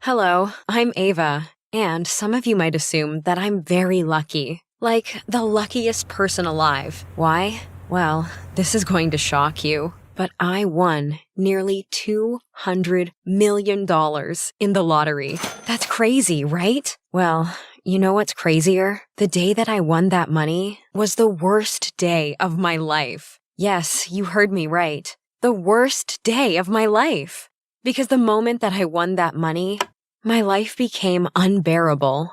Hello, I'm Ava, and some of you might assume that I'm very lucky. Like, the luckiest person alive. Why? Well, this is going to shock you, but I won nearly $200 million in the lottery. That's crazy, right? Well, you know what's crazier? The day that I won that money was the worst day of my life. Yes, you heard me right. The worst day of my life. Because the moment that I won that money, my life became unbearable.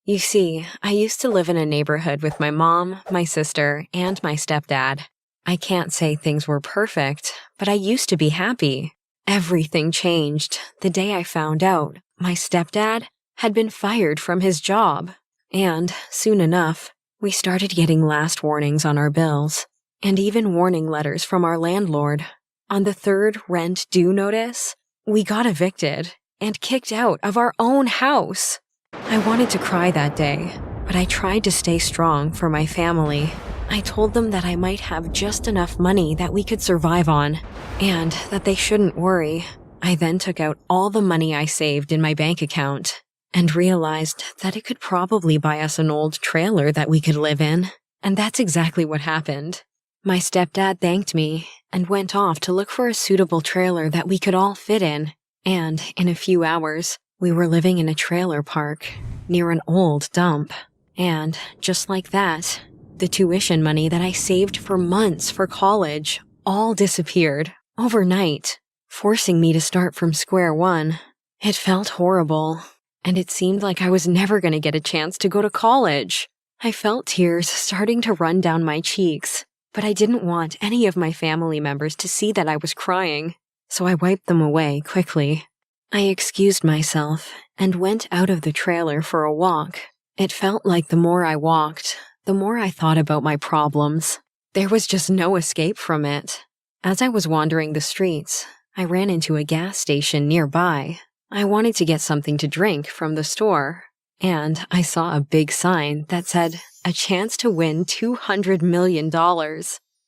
You see, I used to live in a neighborhood with my mom, my sister, and my stepdad. I can't say things were perfect, but I used to be happy. Everything changed the day I found out my stepdad had been fired from his job. And, soon enough, we started getting last warnings on our bills, and even warning letters from our landlord. On the third rent due notice, we got evicted and kicked out of our own house. I wanted to cry that day, but I tried to stay strong for my family. I told them that I might have just enough money that we could survive on, and that they shouldn't worry. I then took out all the money I saved in my bank account and realized that it could probably buy us an old trailer that we could live in. And that's exactly what happened. My stepdad thanked me and went off to look for a suitable trailer that we could all fit in. And in a few hours, we were living in a trailer park near an old dump. And just like that, the tuition money that I saved for months for college all disappeared overnight, forcing me to start from square one. It felt horrible, and it seemed like I was never going to get a chance to go to college. I felt tears starting to run down my cheeks, but I didn't want any of my family members to see that I was crying, so I wiped them away quickly. I excused myself and went out of the trailer for a walk. It felt like the more I walked, the more I thought about my problems. There was just no escape from it. As I was wandering the streets, I ran into a gas station nearby. I wanted to get something to drink from the store, and I saw a big sign that said, "A chance to win $200 million.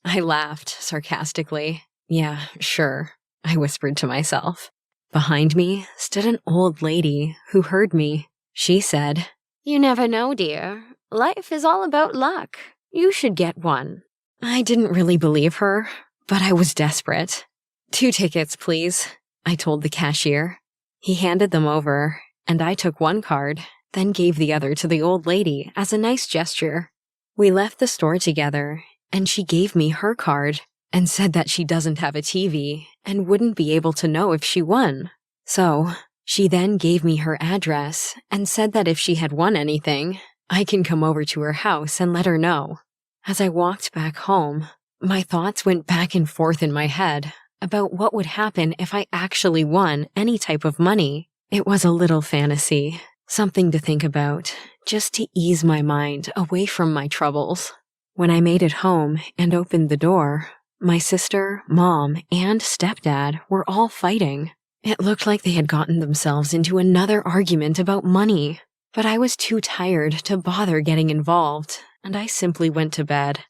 I laughed sarcastically. Yeah, sure, I whispered to myself. Behind me stood an old lady who heard me. She said, "You never know, dear. Life is all about luck. You should get one." I didn't really believe her, but I was desperate. "2 tickets, please," I told the cashier. He handed them over, and I took one card, then gave the other to the old lady as a nice gesture. We left the store together, and she gave me her card and said that she doesn't have a TV and wouldn't be able to know if she won. So, she then gave me her address and said that if she had won anything, I can come over to her house and let her know. As I walked back home, my thoughts went back and forth in my head about what would happen if I actually won any type of money. It was a little fantasy, something to think about, just to ease my mind away from my troubles. When I made it home and opened the door, my sister, mom, and stepdad were all fighting. It looked like they had gotten themselves into another argument about money, but I was too tired to bother getting involved, and I simply went to bed.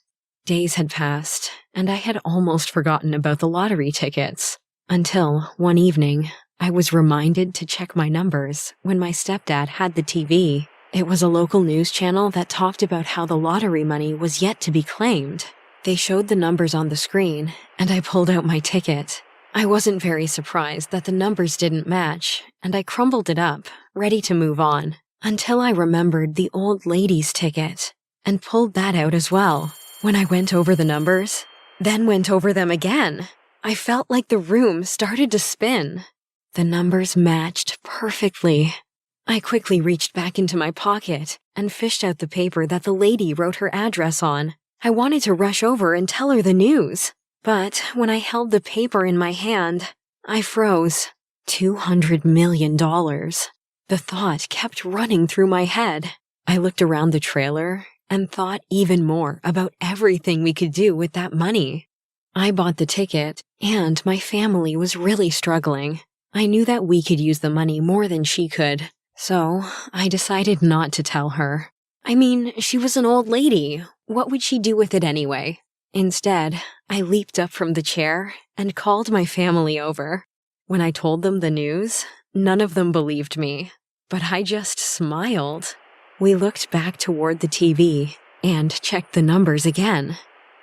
Days had passed, and I had almost forgotten about the lottery tickets, until one evening, I was reminded to check my numbers when my stepdad had the TV. It was a local news channel that talked about how the lottery money was yet to be claimed. They showed the numbers on the screen, and I pulled out my ticket. I wasn't very surprised that the numbers didn't match, and I crumbled it up, ready to move on, until I remembered the old lady's ticket, and pulled that out as well. When I went over the numbers, then went over them again, I felt like the room started to spin. The numbers matched perfectly. I quickly reached back into my pocket and fished out the paper that the lady wrote her address on. I wanted to rush over and tell her the news, but when I held the paper in my hand, I froze. $200 million. The thought kept running through my head. I looked around the trailer and thought even more about everything we could do with that money. I bought the ticket, and my family was really struggling. I knew that we could use the money more than she could, so I decided not to tell her. I mean, she was an old lady. What would she do with it anyway? Instead, I leaped up from the chair and called my family over. When I told them the news, None of them believed me, but I just smiled. We looked back toward the TV and checked the numbers again.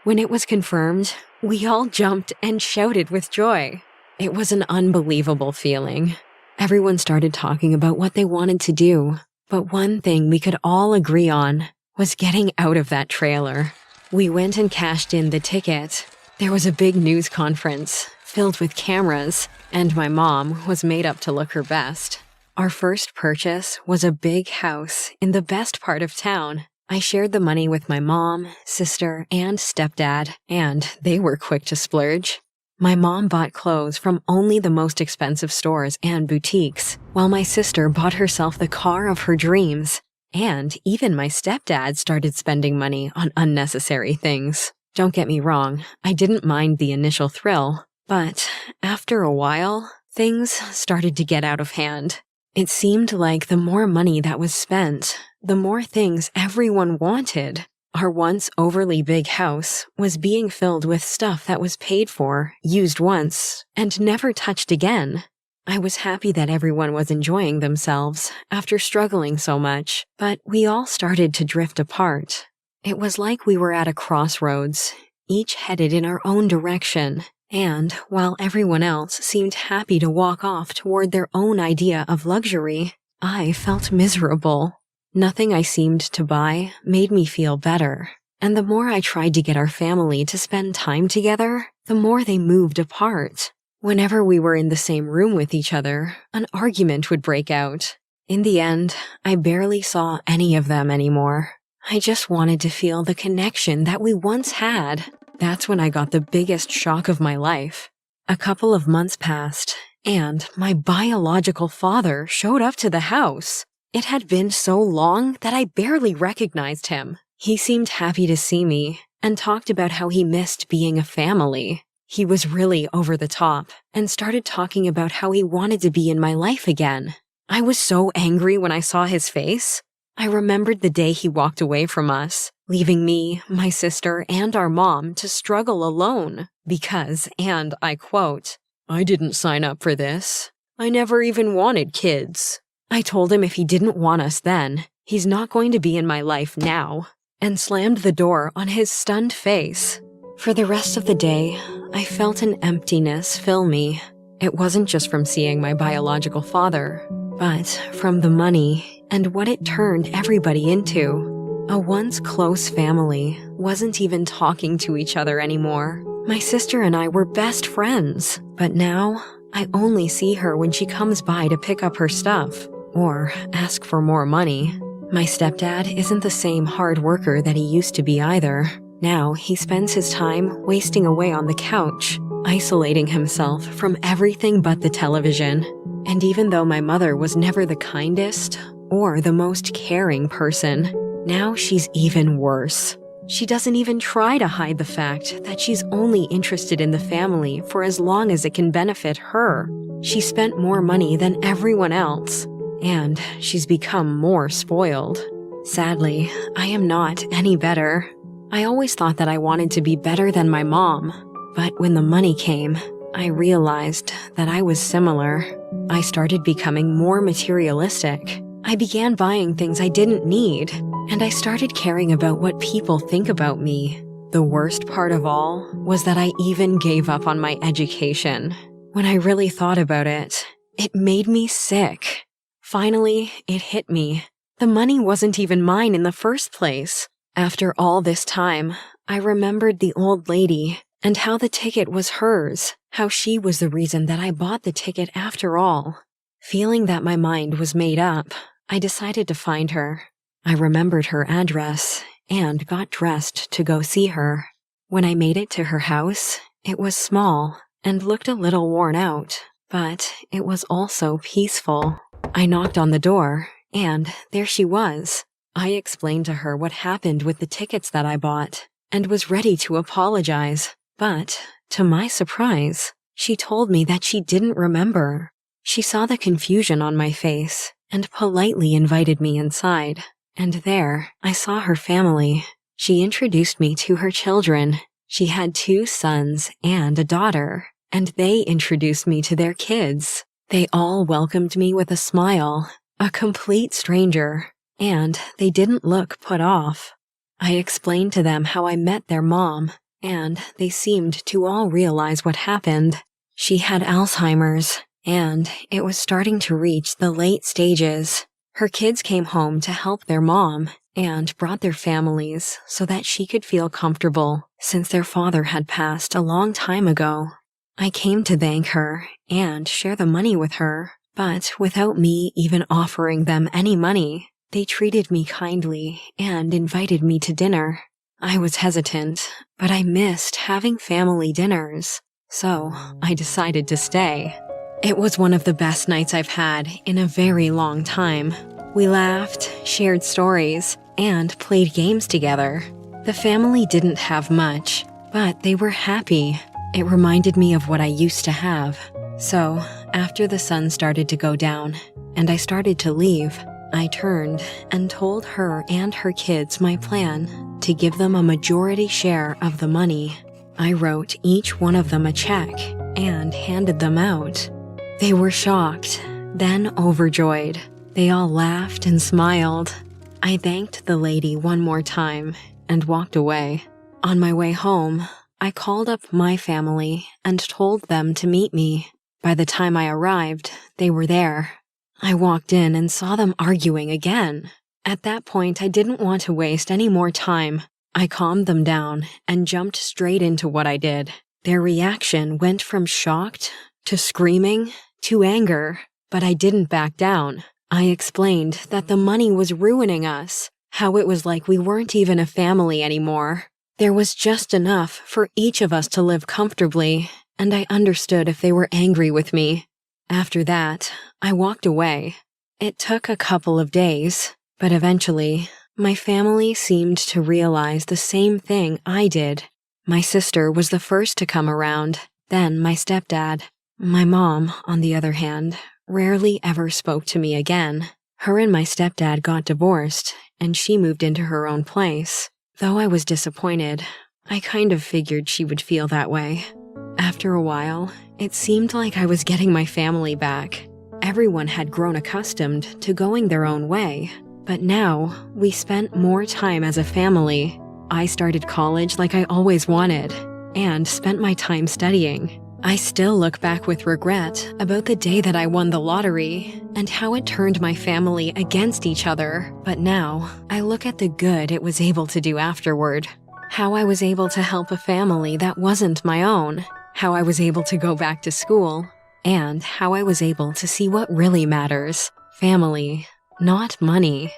When it was confirmed, we all jumped and shouted with joy. It was an unbelievable feeling. Everyone started talking about what they wanted to do, but one thing we could all agree on was getting out of that trailer. We went and cashed in the ticket. There was a big news conference filled with cameras, and my mom was made up to look her best. Our first purchase was a big house in the best part of town. I shared the money with my mom, sister, and stepdad, and they were quick to splurge. My mom bought clothes from only the most expensive stores and boutiques, while my sister bought herself the car of her dreams. And even my stepdad started spending money on unnecessary things. Don't get me wrong, I didn't mind the initial thrill, but after a while, things started to get out of hand. It seemed like the more money that was spent, the more things everyone wanted. Our once overly big house was being filled with stuff that was paid for, used once, and never touched again. I was happy that everyone was enjoying themselves after struggling so much, but we all started to drift apart. It was like we were at a crossroads, each headed in our own direction, and while everyone else seemed happy to walk off toward their own idea of luxury, I felt miserable. Nothing I seemed to buy made me feel better, and the more I tried to get our family to spend time together, the more they moved apart. Whenever we were in the same room with each other, an argument would break out. In the end, I barely saw any of them anymore. I just wanted to feel the connection that we once had. That's when I got the biggest shock of my life. A couple of months passed, and my biological father showed up to the house. It had been so long that I barely recognized him. He seemed happy to see me and talked about how he missed being a family. He was really over the top and started talking about how he wanted to be in my life again. I was so angry when I saw his face. I remembered the day he walked away from us, leaving me, my sister, and our mom to struggle alone because, and I quote, "I didn't sign up for this. I never even wanted kids." I told him if he didn't want us then, he's not going to be in my life now, and slammed the door on his stunned face. For the rest of the day, I felt an emptiness fill me. It wasn't just from seeing my biological father, but from the money and what it turned everybody into. A once close family wasn't even talking to each other anymore. My sister and I were best friends, but now I only see her when she comes by to pick up her stuff or ask for more money. My stepdad isn't the same hard worker that he used to be either. Now he spends his time wasting away on the couch, isolating himself from everything but the television. And even though my mother was never the kindest or the most caring person, now she's even worse. She doesn't even try to hide the fact that she's only interested in the family for as long as it can benefit her. She spent more money than everyone else, and she's become more spoiled. Sadly, I am not any better. I always thought that I wanted to be better than my mom, but when the money came, I realized that I was similar. I started becoming more materialistic. I began buying things I didn't need, and I started caring about what people think about me. The worst part of all was that I even gave up on my education. When I really thought about it, it made me sick. Finally, it hit me. The money wasn't even mine in the first place. After all this time, I remembered the old lady and how the ticket was hers, how she was the reason that I bought the ticket after all. Feeling that my mind was made up, I decided to find her. I remembered her address and got dressed to go see her. When I made it to her house, it was small and looked a little worn out, but it was also peaceful. I knocked on the door, and there she was. I explained to her what happened with the tickets that I bought, and was ready to apologize, but, to my surprise, she told me that she didn't remember. She saw the confusion on my face, and politely invited me inside. And there, I saw her family. She introduced me to her children. She had 2 sons and a daughter, and they introduced me to their kids. They all welcomed me with a smile, a complete stranger, and they didn't look put off. I explained to them how I met their mom, and they seemed to all realize what happened. She had Alzheimer's, and it was starting to reach the late stages. Her kids came home to help their mom and brought their families so that she could feel comfortable since their father had passed a long time ago. I came to thank her and share the money with her, but without me even offering them any money, they treated me kindly and invited me to dinner. I was hesitant, but I missed having family dinners, so I decided to stay. It was one of the best nights I've had in a very long time. We laughed, shared stories, and played games together. The family didn't have much, but they were happy. It reminded me of what I used to have. So, after the sun started to go down, and I started to leave, I turned and told her and her kids my plan to give them a majority share of the money. I wrote each one of them a check and handed them out. They were shocked, then overjoyed. They all laughed and smiled. I thanked the lady one more time and walked away. On my way home, I called up my family and told them to meet me. By the time I arrived, they were there. I walked in and saw them arguing again. At that point, I didn't want to waste any more time. I calmed them down and jumped straight into what I did. Their reaction went from shocked to screaming to anger, but I didn't back down. I explained that the money was ruining us, how it was like we weren't even a family anymore. There was just enough for each of us to live comfortably, and I understood if they were angry with me. After that, I walked away. It took a couple of days, but eventually, my family seemed to realize the same thing I did. My sister was the first to come around, then my stepdad. My mom, on the other hand, rarely ever spoke to me again. Her and my stepdad got divorced, and she moved into her own place. Though I was disappointed, I kind of figured she would feel that way. After a while, it seemed like I was getting my family back. Everyone had grown accustomed to going their own way, but now we spent more time as a family. I started college like I always wanted, and spent my time studying. I still look back with regret about the day that I won the lottery and how it turned my family against each other, but now I look at the good it was able to do afterward. How I was able to help a family that wasn't my own, how I was able to go back to school, and how I was able to see what really matters: family, not money.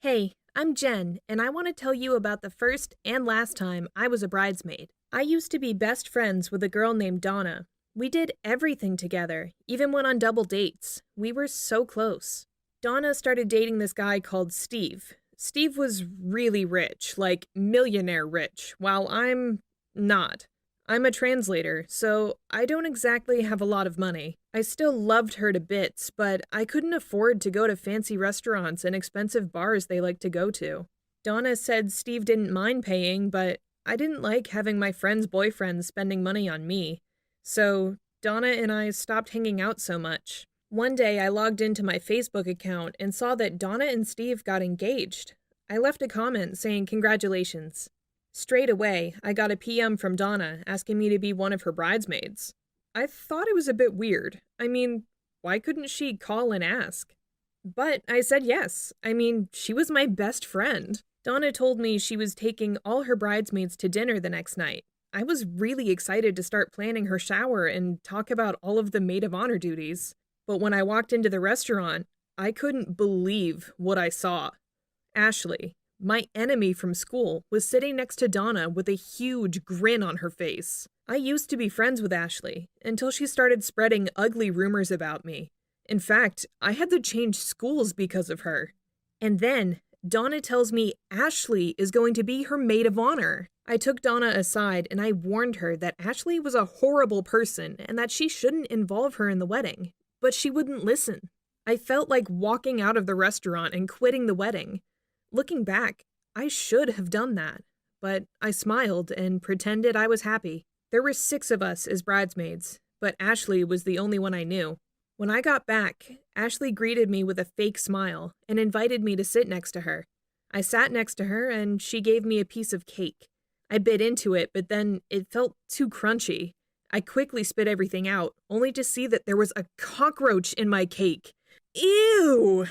Hey, I'm Jen, and I want to tell you about the first and last time I was a bridesmaid. I used to be best friends with a girl named Donna. We did everything together, even went on double dates. We were so close. Donna started dating this guy called Steve. Steve was really rich, like millionaire rich, while I'm not. I'm a translator, so I don't exactly have a lot of money. I still loved her to bits, but I couldn't afford to go to fancy restaurants and expensive bars they like to go to. Donna said Steve didn't mind paying, but I didn't like having my friends' boyfriends spending money on me. So Donna and I stopped hanging out so much. One day I logged into my Facebook account and saw that Donna and Steve got engaged. I left a comment saying congratulations. Straight away, I got a PM from Donna asking me to be one of her bridesmaids. I thought it was a bit weird. I mean, why couldn't she call and ask? But I said yes. I mean, she was my best friend. Donna told me she was taking all her bridesmaids to dinner the next night. I was really excited to start planning her shower and talk about all of the maid of honor duties. But when I walked into the restaurant, I couldn't believe what I saw. Ashley, my enemy from school, was sitting next to Donna with a huge grin on her face. I used to be friends with Ashley until she started spreading ugly rumors about me. In fact, I had to change schools because of her. And then Donna tells me Ashley is going to be her maid of honor. I took Donna aside and I warned her that Ashley was a horrible person and that she shouldn't involve her in the wedding. But she wouldn't listen. I felt like walking out of the restaurant and quitting the wedding. Looking back, I should have done that, but I smiled and pretended I was happy. There were 6 of us as bridesmaids, but Ashley was the only one I knew. When I got back, Ashley greeted me with a fake smile and invited me to sit next to her. I sat next to her and she gave me a piece of cake. I bit into it, but then it felt too crunchy. I quickly spit everything out, only to see that there was a cockroach in my cake. Ew!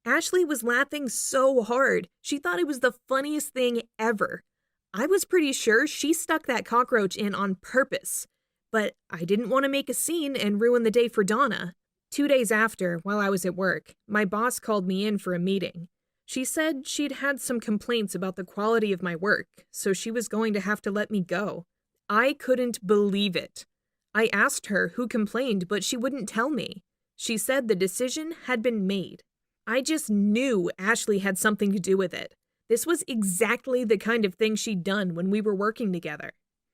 Ashley was laughing so hard. She thought it was the funniest thing ever. I was pretty sure she stuck that cockroach in on purpose. But I didn't want to make a scene and ruin the day for Donna. 2 days after, while I was at work, my boss called me in for a meeting. She said she'd had some complaints about the quality of my work, so she was going to have to let me go. I couldn't believe it. I asked her who complained, but she wouldn't tell me. She said the decision had been made. I just knew Ashley had something to do with it. This was exactly the kind of thing she'd done when we were working together.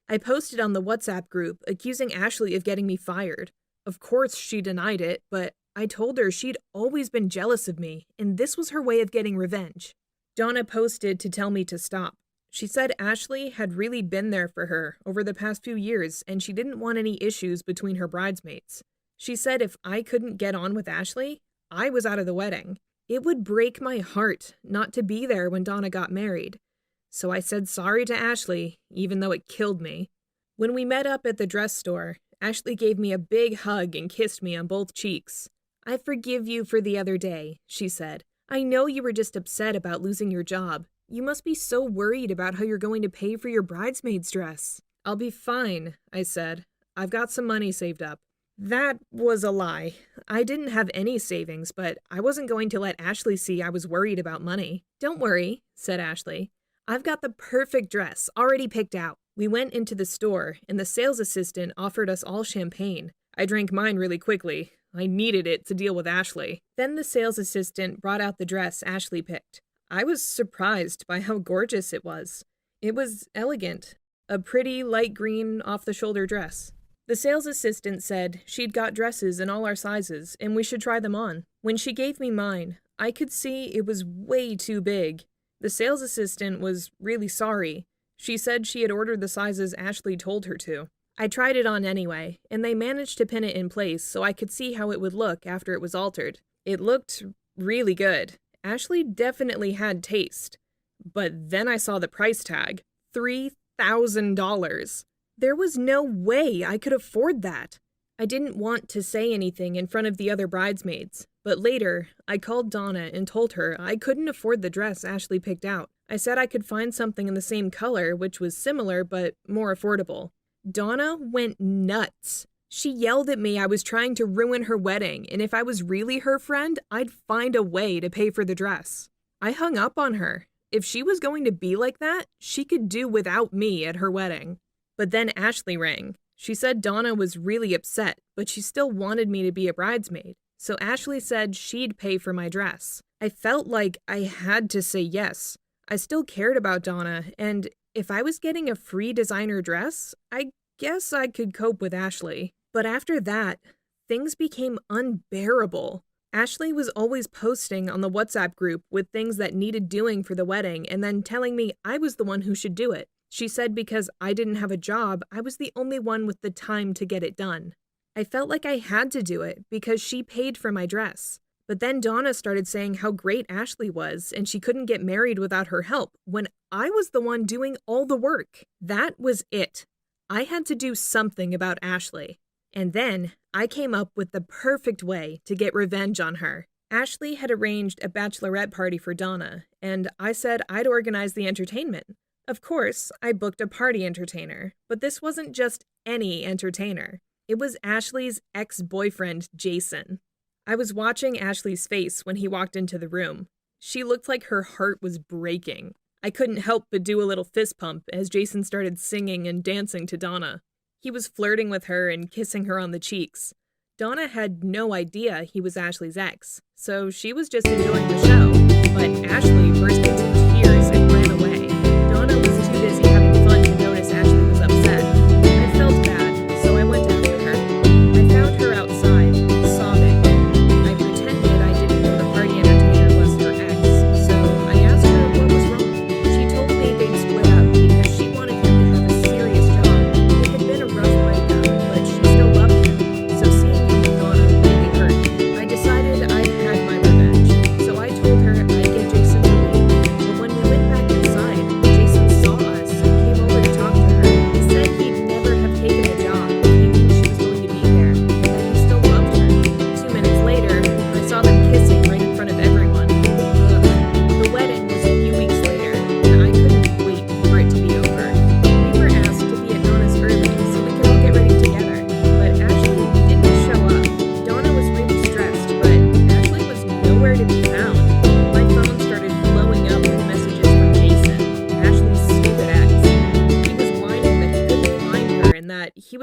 I posted on the WhatsApp group accusing Ashley of getting me fired. Of course, she denied it, but I told her she'd always been jealous of me, and this was her way of getting revenge. Donna posted to tell me to stop. She said Ashley had really been there for her over the past few years, and she didn't want any issues between her bridesmaids. She said if I couldn't get on with Ashley, I was out of the wedding. It would break my heart not to be there when Donna got married. So I said sorry to Ashley, even though it killed me. When we met up at the dress store, Ashley gave me a big hug and kissed me on both cheeks. "I forgive you for the other day," she said. "I know you were just upset about losing your job. You must be so worried about how you're going to pay for your bridesmaid's dress." "I'll be fine," I said. "I've got some money saved up." That was a lie. I didn't have any savings, but I wasn't going to let Ashley see I was worried about money. "Don't worry," said Ashley. "I've got the perfect dress already picked out." We went into the store, and the sales assistant offered us all champagne. I drank mine really quickly. I needed it to deal with Ashley. Then the sales assistant brought out the dress Ashley picked. I was surprised by how gorgeous it was. It was elegant. A pretty light green off-the-shoulder dress. The sales assistant said she'd got dresses in all our sizes and we should try them on. When she gave me mine, I could see it was way too big. The sales assistant was really sorry. She said she had ordered the sizes Ashley told her to. I tried it on anyway, and they managed to pin it in place so I could see how it would look after it was altered. It looked really good. Ashley definitely had taste. But then I saw the price tag. $3,000. There was no way I could afford that. I didn't want to say anything in front of the other bridesmaids, but later, I called Donna and told her I couldn't afford the dress Ashley picked out. I said I could find something in the same color, which was similar but more affordable. Donna went nuts. She yelled at me I was trying to ruin her wedding, and if I was really her friend, I'd find a way to pay for the dress. I hung up on her. If she was going to be like that, she could do without me at her wedding. But then Ashley rang. She said Donna was really upset, but she still wanted me to be a bridesmaid. So Ashley said she'd pay for my dress. I felt like I had to say yes. I still cared about Donna, and if I was getting a free designer dress, I guess I could cope with Ashley. But after that, things became unbearable. Ashley was always posting on the WhatsApp group with things that needed doing for the wedding and then telling me I was the one who should do it. She said because I didn't have a job, I was the only one with the time to get it done. I felt like I had to do it because she paid for my dress. But then Donna started saying how great Ashley was and she couldn't get married without her help when I was the one doing all the work. That was it. I had to do something about Ashley. And then I came up with the perfect way to get revenge on her. Ashley had arranged a bachelorette party for Donna, and I said I'd organize the entertainment. Of course, I booked a party entertainer, but this wasn't just any entertainer. It was Ashley's ex-boyfriend, Jason. I was watching Ashley's face when he walked into the room. She looked like her heart was breaking. I couldn't help but do a little fist pump as Jason started singing and dancing to Donna. He was flirting with her and kissing her on the cheeks. Donna had no idea he was Ashley's ex, so she was just enjoying the show. But Ashley burst into tears and ran away. Donna was too busy having fun to notice Ashley was upset. I felt bad, so I went after her. I found her outside, sobbing. I pretended I didn't know the party entertainer was her ex, so I asked her what was wrong. She told me they'd split up because she wanted him to have a serious job. They had been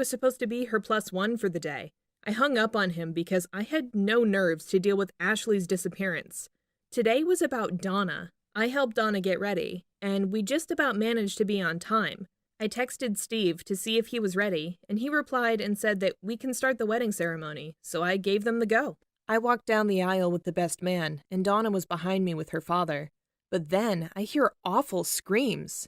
was supposed to be her +1 for the day. I hung up on him because I had no nerves to deal with Ashley's disappearance. Today was about Donna. I helped Donna get ready, and we just about managed to be on time. I texted Steve to see if he was ready, and he replied and said that we can start the wedding ceremony, so I gave them the go. I walked down the aisle with the best man, and Donna was behind me with her father. But then I hear awful screams.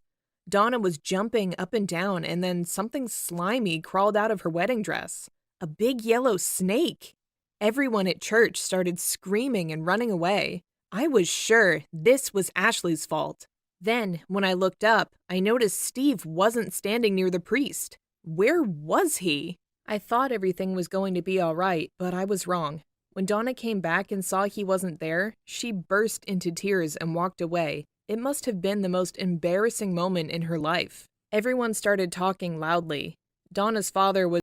Donna was jumping up and down, and then something slimy crawled out of her wedding dress. A big yellow snake. Everyone at church started screaming and running away. I was sure this was Ashley's fault. Then, when I looked up, I noticed Steve wasn't standing near the priest. Where was he? I thought everything was going to be all right, but I was wrong. When Donna came back and saw he wasn't there, she burst into tears and walked away. It must have been the most embarrassing moment in her life. Everyone started talking loudly. Donna's father was